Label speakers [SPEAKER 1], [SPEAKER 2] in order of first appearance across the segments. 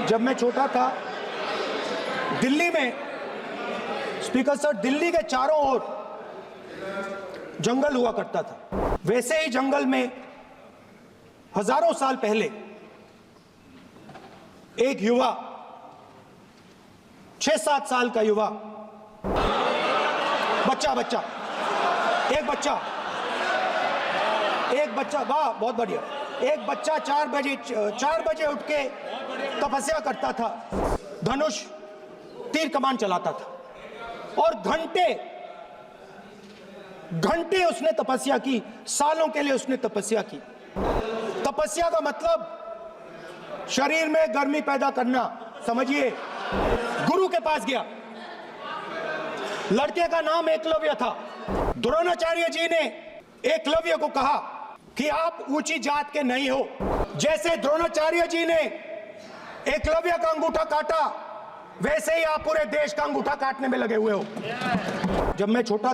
[SPEAKER 1] जब मैं छोटा था दिल्ली में, स्पीकर सर, दिल्ली के चारों ओर जंगल हुआ करता था। वैसे ही जंगल में हजारों साल पहले एक युवा, 6-7 साल का युवा, एक बच्चा, वाह बहुत बढ़िया, एक बच्चा 4 बजे उठ के तपस्या करता था, धनुष तीर कमान चलाता था और घंटे उसने तपस्या की, सालों के लिए उसने तपस्या की। तपस्या का मतलब शरीर में गर्मी पैदा करना, समझिए। गुरु के पास गया, लड़के का नाम एकलव्य था। द्रोणाचार्य जी ने एकलव्य को कहा कि आप ऊंची जात के नहीं हो। जैसे द्रोणाचार्य जी ने एकलव्य का अंगूठा काटा, वैसे ही आप पूरे देश का अंगूठा काटने में लगे हुए हो। जब मैं छोटा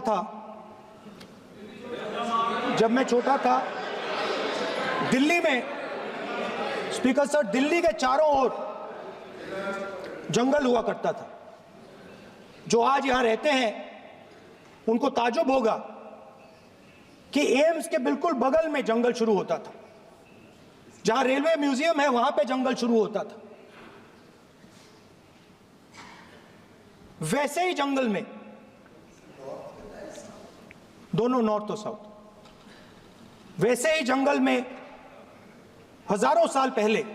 [SPEAKER 1] था दिल्ली में, स्पीकर सर, दिल्ली के चारों ओर जंगल हुआ करता था। जो आज यहां रहते हैं उनको ताजुब होगा कि एम्स के बिल्कुल बगल में जंगल शुरू होता था। जहां रेलवे म्यूजियम है वहां पे जंगल शुरू होता था। वैसे ही जंगल में, दोनों नॉर्थ और साउथ, वैसे ही जंगल में हजारों साल पहले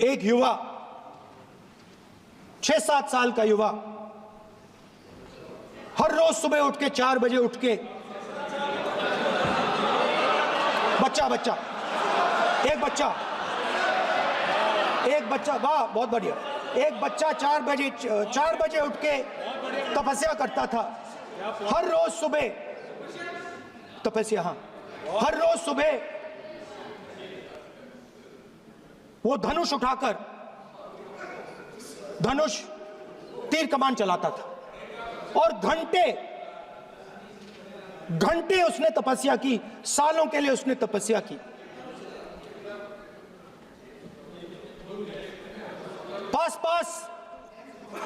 [SPEAKER 1] एक युवा, 6-7 साल का युवा, हर रोज सुबह उठ के 4 बजे उठ के एक बच्चा, वाह बहुत बढ़िया, एक बच्चा 4 बजे उठ के तपस्या करता था। हर रोज सुबह तपस्या, हर रोज सुबह वो धनुष उठाकर तीर कमान चलाता था और घंटे उसने तपस्या की, सालों के लिए उसने तपस्या की। पास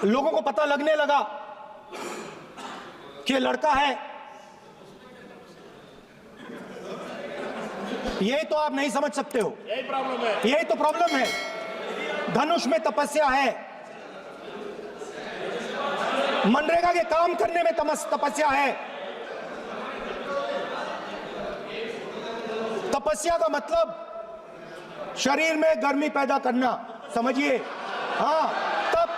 [SPEAKER 1] लोगों को पता लगने लगा कि लड़का है। यही तो आप नहीं समझ सकते हो, यही तो प्रॉब्लम है। धनुष में तपस्या है, मनरेगा के काम करने में तपस्या है। तपस्या का मतलब शरीर में गर्मी पैदा करना, समझिए। हाँ, तब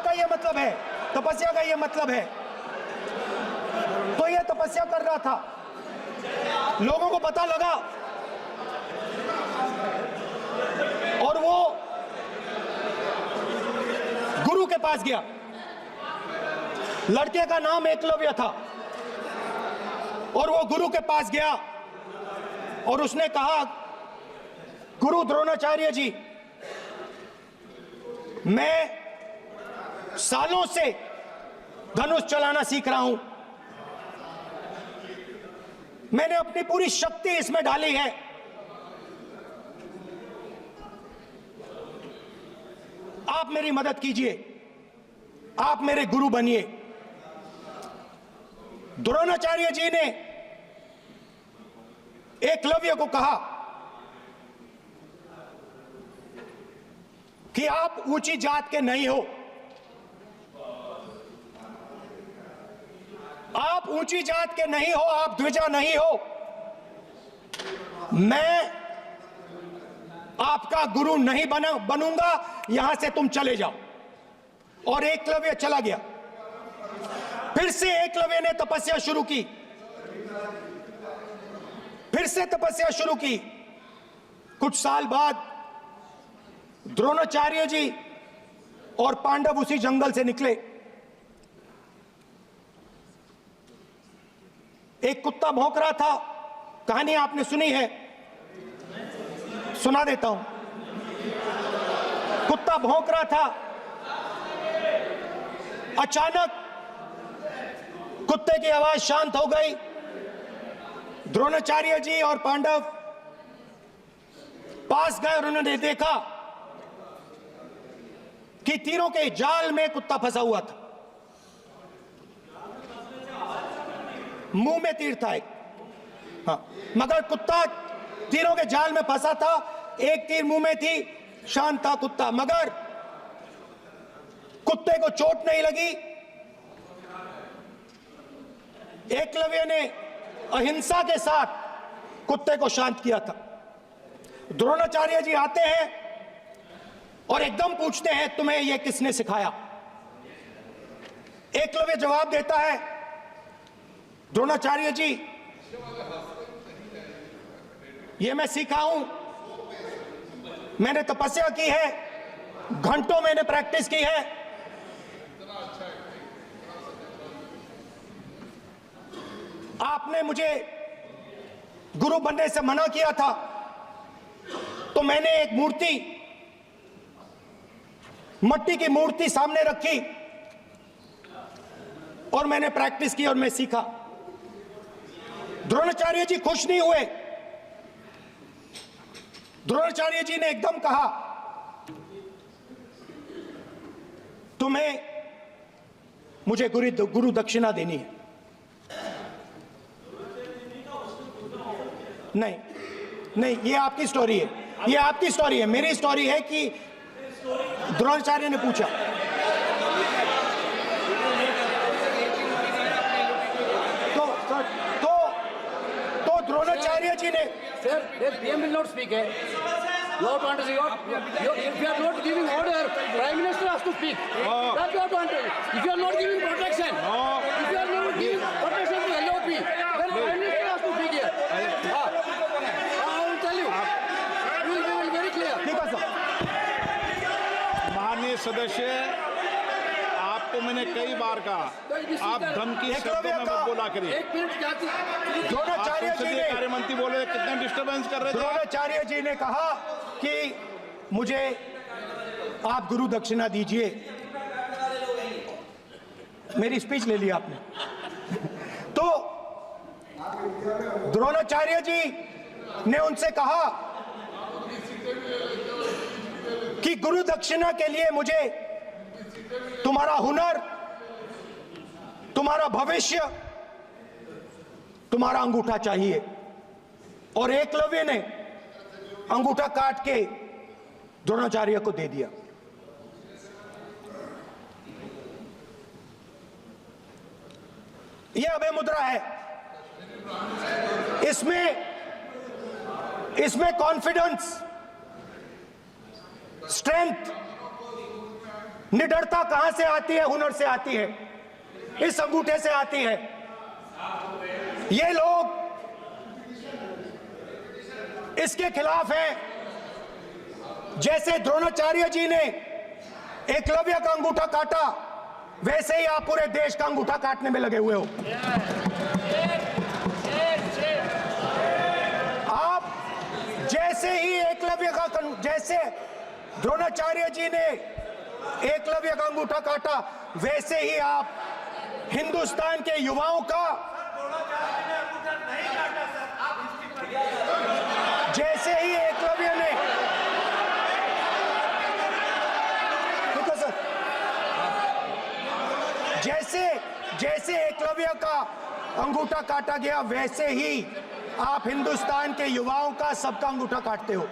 [SPEAKER 1] का ये मतलब है, तपस्या का ये मतलब है। तो ये तपस्या कर रहा था, लोगों को पता लगा और वो गुरु के पास गया। लड़के का नाम एकलव्य था और वो गुरु के पास गया और उसने कहा, गुरु द्रोणाचार्य जी, मैं सालों से धनुष चलाना सीख रहा हूं, मैंने अपनी पूरी शक्ति इसमें डाली है। आप मेरी मदद कीजिए, आप मेरे गुरु बनिए। द्रोणाचार्य जी ने एकलव्य को कहा कि आप ऊंची जात के नहीं हो, आप ऊंची जात के नहीं हो, आप द्विजा नहीं हो। मैं आपका गुरु नहीं बनूंगा, यहां से तुम चले जाओ। और एकलव्य चला गया। फिर से एकलव्य ने तपस्या शुरू की, फिर से तपस्या शुरू की। कुछ साल बाद द्रोणाचार्य जी और पांडव उसी जंगल से निकले। एक कुत्ता भौंक रहा था, कहानी आपने सुनी है, सुना देता हूं। कुत्ता भौंक रहा था, अचानक कुत्ते की आवाज शांत हो गई। द्रोणाचार्य जी और पांडव पास गए और उन्होंने देखा कि तीरों के जाल में कुत्ता फंसा हुआ था, मुंह में तीर था एक, हाँ, मगर कुत्ता तीरों के जाल में फंसा था, एक तीर मुंह में थी, शांत था कुत्ता, मगर कुत्ते को चोट नहीं लगी। एकलव्य ने अहिंसा के साथ कुत्ते को शांत किया था। द्रोणाचार्य जी आते हैं और एकदम पूछते हैं, तुम्हें यह किसने सिखाया? एकलव्य जवाब देता है, द्रोणाचार्य जी, यह मैं सीखा हूं, मैंने तपस्या की है, घंटों मैंने प्रैक्टिस की है। आपने मुझे गुरु बनने से मना किया था, तो मैंने एक मूर्ति, मट्टी की मूर्ति सामने रखी और मैंने प्रैक्टिस की और मैं सीखा। द्रोणाचार्य जी खुश नहीं हुए। द्रोणाचार्य जी ने एकदम कहा, तुम्हें मुझे गुरु दक्षिणा देनी है। नहीं नहीं, ये आपकी स्टोरी है, ये आपकी स्टोरी है। मेरी स्टोरी है कि द्रोणाचार्य ने पूछा। तो द्रोणाचार्य जी ने,
[SPEAKER 2] Sir, the PM will not speak. You have to understand. If you are not giving order, Prime Minister has to speak. That you have to understand. If you are not giving protection, if you are not giving protection to LOP, then Prime Minister has to speak here. I will tell you. We will be very clear.
[SPEAKER 1] ठीक है sir.
[SPEAKER 3] माननीय सदस्य, आपको मैंने कई बार कहा, आप धमकी शब्दों में मत बोला करिए।
[SPEAKER 2] एक मिनट जाती।
[SPEAKER 1] द्रोणाचार्य जी ने,
[SPEAKER 3] कार्य मंत्री बोले कितने डिस्टर्बेंस कर रहे थे।
[SPEAKER 1] द्रोणाचार्य जी ने कहा कि मुझे आप गुरु दक्षिणा दीजिए। मेरी स्पीच ले ली आपने। तो द्रोणाचार्य जी ने उनसे कहा कि गुरु दक्षिणा के लिए मुझे तुम्हारा हुनर, तुम्हारा भविष्य, तुम्हारा अंगूठा चाहिए। और एकलव्य ने अंगूठा काट के द्रोणाचार्य को दे दिया। यह अभय मुद्रा है। इसमें कॉन्फिडेंस, स्ट्रेंथ, निडरता कहां से आती है? हुनर से आती है, इस अंगूठे से आती है। ये लोग इसके खिलाफ हैं। जैसे द्रोणाचार्य जी ने एकलव्य का अंगूठा काटा, वैसे ही आप पूरे देश का अंगूठा काटने में लगे हुए हो। आप जैसे ही एकलव्य का, जैसे द्रोणाचार्य जी ने एकलव्य का अंगूठा काटा, वैसे ही आप हिंदुस्तान के युवाओं का, जैसे ही एकलव्य ने, ठीक है सर, जैसे एकलव्य का अंगूठा काटा गया, वैसे ही आप हिंदुस्तान के युवाओं का, सबका अंगूठा काटते हो।